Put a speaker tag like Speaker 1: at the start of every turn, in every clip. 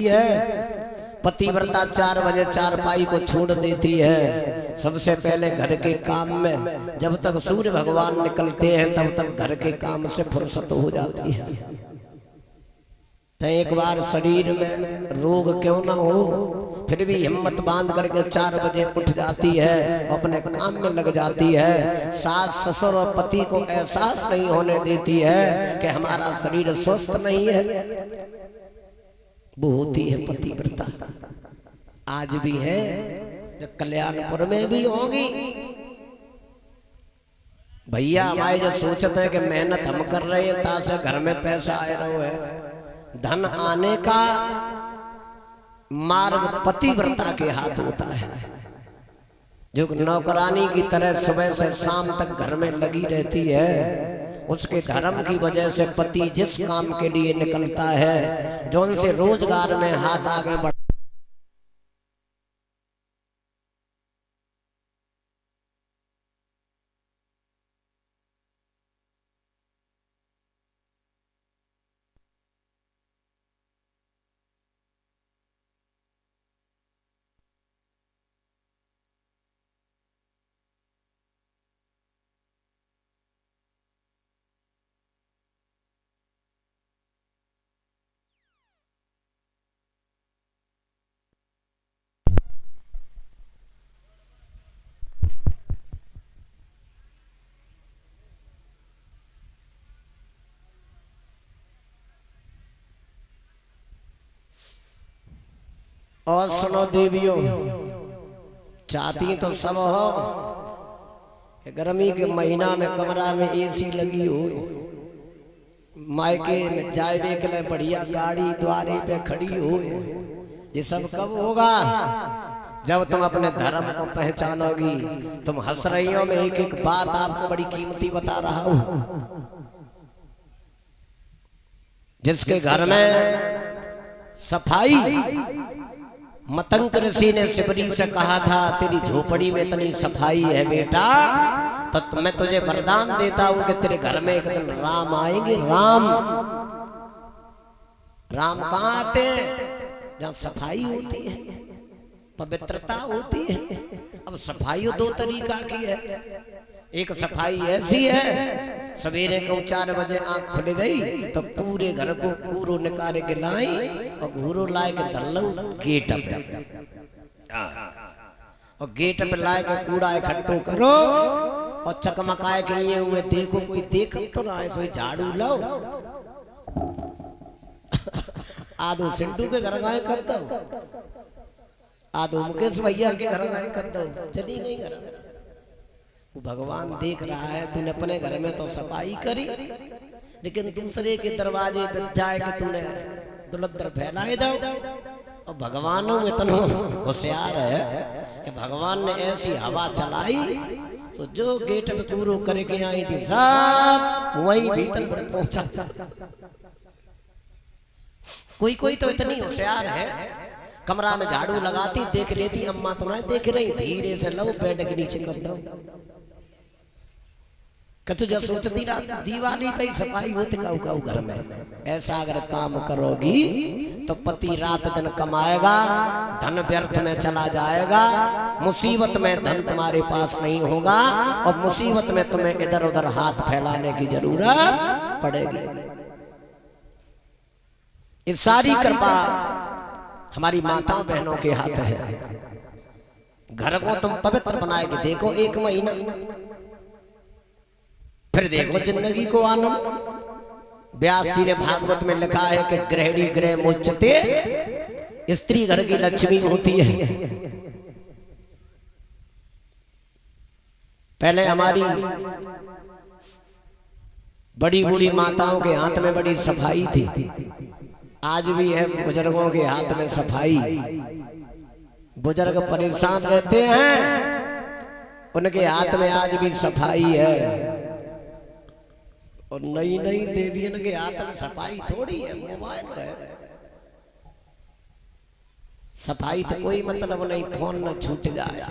Speaker 1: है। पतिव्रता 4 बजे चारपाई को छोड़ देती है। सबसे पहले घर के काम में, जब तक सूर्य भगवान निकलते हैं तब तक घर के काम से फुर्सत हो जाती है। तो एक बार शरीर में रोग क्यों ना हो, फिर भी हिम्मत बांध करके 4 बजे उठ जाती है, अपने काम में लग जाती है। सास ससुर और पति को एहसास नहीं होने देती है कि हमारा शरीर स्वस्थ नहीं है। वो होती है पतिव्रता। आज भी है, जो कल्याणपुर में भी होंगी। भैया हमारे जो सोचते हैं कि मेहनत हम कर रहे हैं तासे घर में पैसा आए रहो है। धन आने का मार्ग पतिव्रता के हाथ होता है, जो नौकरानी की तरह सुबह से शाम तक घर में लगी रहती है। उसके धर्म की वजह से पति जिस काम के लिए निकलता है, जो उनसे रोजगार में हाथ आगे बढ़ और सुनो देवियों, चाहती तो सब हो, गर्मी के महीना में कमरा में एसी लगी हो, मायके में जाए के लिए बढ़िया गाड़ी द्वारे पे खड़ी हो। ये सब कब होगा? जब तुम अपने धर्म को पहचानोगी। तुम हंस रही हो, मैं एक एक बात आपको बड़ी कीमती बता रहा हूं। जिसके घर में सफाई, मतंग ऋषि ने शिवरी से कहा था, तेरी झोपड़ी में इतनी सफाई है बेटा, तो मैं तुझे वरदान देता हूं कि तेरे घर में एक दिन राम आएंगे। राम कहाँ आते हैं? जहाँ सफाई होती है, पवित्रता होती है। अब सफाई 2 तरीका की है। एक सफाई ऐसी है, सवेरे को 4 बजे आंख खुल गई तो पूरे घर को कूड़ो निकाले के लाई और घूरो लाए के धर लो गेट पे, और गेट पे लाए के कूड़ा इकट्ठो करो और चकमकाए के लिए हुए देखो कोई देख तो ना है, सोई झाड़ू लो। आधो सिंटू के घर गाय कर दो, आधो मुकेश भैया के घर गाय कर दो, चली गई घर। भगवान देख रहा है, तूने अपने घर में तो सफाई करी, लेकिन दूसरे के दरवाजे पे जाए कि तूने दुलद्दर फैलाए जाओ। और भगवानों में इतना होशियार है कि भगवान ने ऐसी हवा चलाई तो जो गेट में कूड़ो करके आई थी सब वहीं भीतर पर पहुंचा। कोई कोई तो इतनी होशियार है, कमरा में झाड़ू लगाती देख लेती, अम्मा तो ना देख रही, धीरे से लो बेड के नीचे कर दो। तुझे सोचती रात दिवाली पे सफाई होती काऊ घर में। ऐसा अगर काम करोगी तो पति रात दिन कमाएगा, धन व्यर्थ में चला जाएगा, मुसीबत में धन तुम्हारे पास नहीं होगा, और मुसीबत में तुम्हें इधर उधर हाथ फैलाने की जरूरत पड़ेगी। इस सारी कृपा हमारी माताओं बहनों के हाथ है। घर को तुम पवित्र बनाए के देखो 1 महीना, फिर देखो जिंदगी को आनंद। व्यास जी ने भागवत में लिखा है कि गृहिणी गृह मोचते, स्त्री घर की लक्ष्मी होती है। पहले हमारी बड़ी बूढ़ी माताओं के हाथ में बड़ी सफाई थी, आज भी है बुजुर्गों के हाथ में सफाई। बुजुर्ग परेशान रहते हैं, उनके हाथ में आज भी सफाई है। और नई नई देवियन के हाथ में सफाई थोड़ी है, मोबाइल है। सफाई तो कोई मतलब नहीं, फोन न छूट जाए।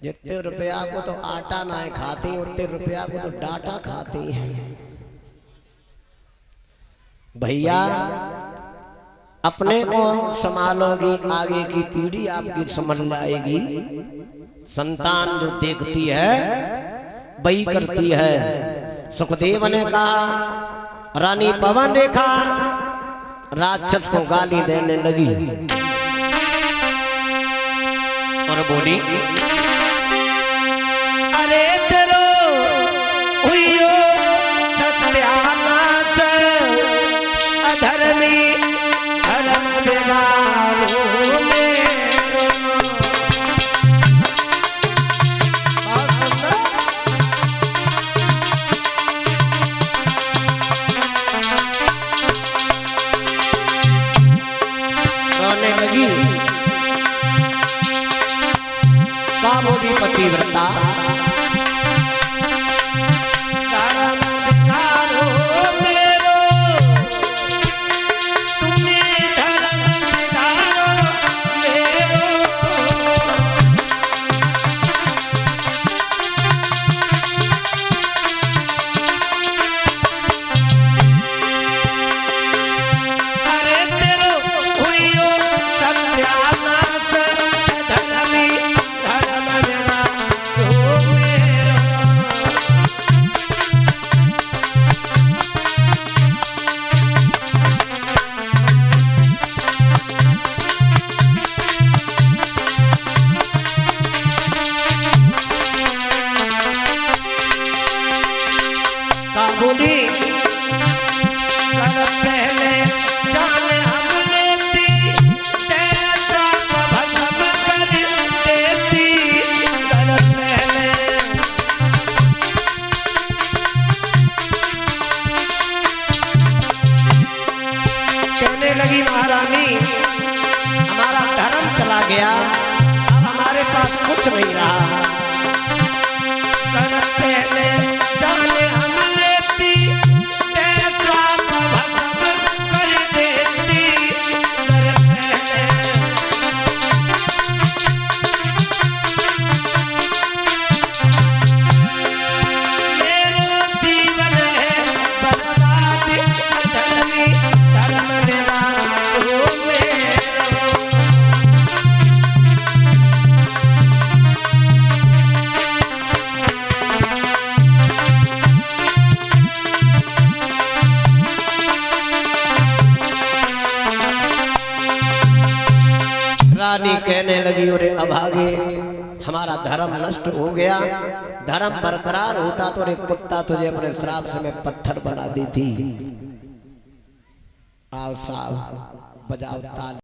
Speaker 1: जितने रुपया को तो आटा ना खाती, उतने रुपया को तो डाटा खाती हैं। भैया अपने को संभालोगी, आगे की पीढ़ी आपकी समझ लाएगी। संतान जो देखती है वही करती है। सुखदेव ने कहा, रानी पवन रेखा राक्षस को गाली देने लगी और बोली, अरे तेरो हुइयो सत्यानाश, अधर्मी धर्म बिगाड़ो मेरो। रोने लगी कामोदी पतिव्रता, धर्म बिगाड़ो मेरो, तुम्हें धर्म बिगाड़ो मेरो। अरे तेरो हुइयो सत्यानाश, धर्मी धर्म बिगाड़ो मेरो। काबुली कर पहले जान हम लेती, तेरा भस्म कर देती कर पहले। कहने लगी महारानी, हमारा धर्म चला गया, अब हमारे पास कुछ नहीं रहा। कर पहले जाने हम लेती, तेरा भस्म कर देती कर पहले। मेरो जीवन है बर्बाद, अधर्मी धर्म बिगाड़ो मेरो। रानी कहने लगी, अरे अभागे, हमारा धर्म नष्ट हो गया। धर्म बरकरार होता तो रे कुत्ता तुझे अपने श्राप से मैं पत्थर बना दी थी। आओ साहब बजाओ ताल।